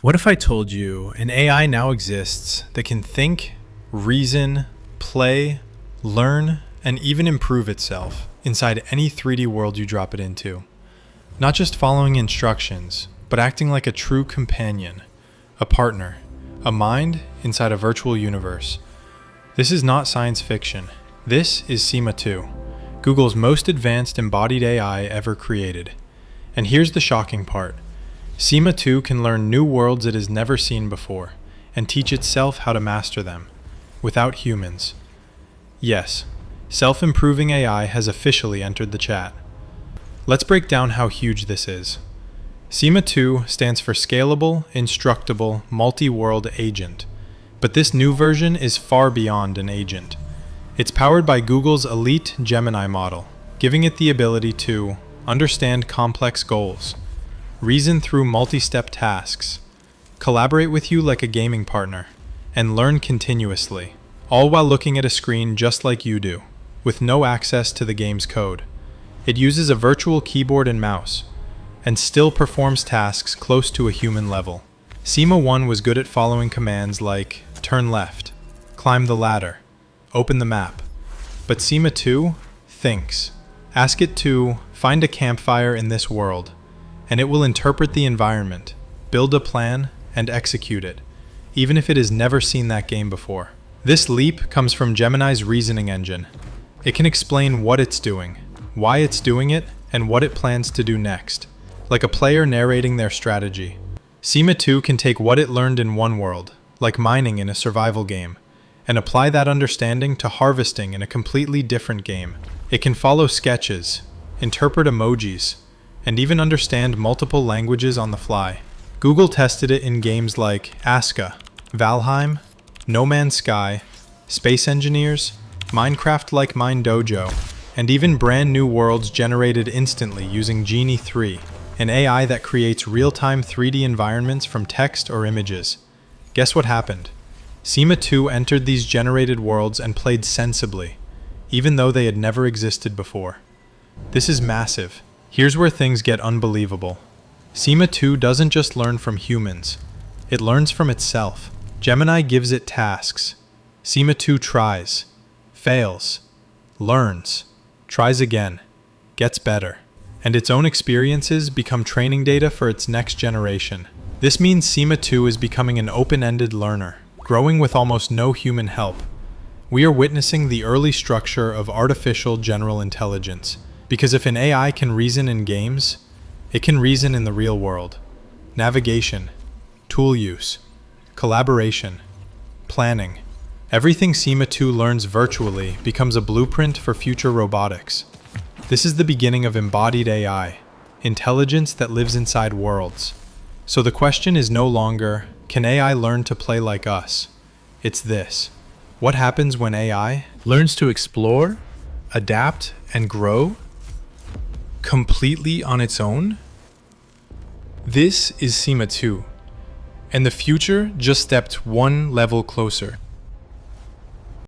What if I told you an AI now exists that can think, reason, play, learn, and even improve itself inside any 3D world you drop it into? Not just following instructions, but acting like a true companion, a partner, a mind inside a virtual universe. This is not science fiction. This is SIMA 2, Google's most advanced embodied AI ever created. And here's the shocking part. SIMA 2 can learn new worlds it has never seen before, and teach itself how to master them, without humans. Yes, self-improving AI has officially entered the chat. Let's break down how huge this is. SIMA 2 stands for Scalable, Instructable, Multi-World Agent, but this new version is far beyond an agent. It's powered by Google's elite Gemini model, giving it the ability to understand complex goals, reason through multi-step tasks, collaborate with you like a gaming partner, and learn continuously, all while looking at a screen just like you do, with no access to the game's code. It uses a virtual keyboard and mouse, and still performs tasks close to a human level. SIMA 1 was good at following commands like turn left, climb the ladder, open the map. But SIMA 2 thinks. Ask it to find a campfire in this world, and it will interpret the environment, build a plan, and execute it, even if it has never seen that game before. This leap comes from Gemini's reasoning engine. It can explain what it's doing, why it's doing it, and what it plans to do next, like a player narrating their strategy. SIMA 2 can take what it learned in one world, like mining in a survival game, and apply that understanding to harvesting in a completely different game. It can follow sketches, interpret emojis, and even understand multiple languages on the fly. Google tested it in games like ASKA, Valheim, No Man's Sky, Space Engineers, Minecraft like Mine Dojo, and even brand new worlds generated instantly using Genie 3, an AI that creates real-time 3D environments from text or images. Guess what happened? SIMA 2 entered these generated worlds and played sensibly, even though they had never existed before. This is massive. Here's where things get unbelievable. SIMA 2 doesn't just learn from humans, it learns from itself. Gemini gives it tasks. SIMA 2 tries, fails, learns, tries again, gets better, and its own experiences become training data for its next generation. This means SIMA 2 is becoming an open-ended learner, growing with almost no human help. We are witnessing the early structure of artificial general intelligence. Because if an AI can reason in games, it can reason in the real world. Navigation, tool use, collaboration, planning. Everything SIMA 2 learns virtually becomes a blueprint for future robotics. This is the beginning of embodied AI, intelligence that lives inside worlds. So the question is no longer, can AI learn to play like us? It's this. What happens when AI learns to explore, adapt, and grow completely on its own? This is SIMA 2, and the future just stepped one level closer.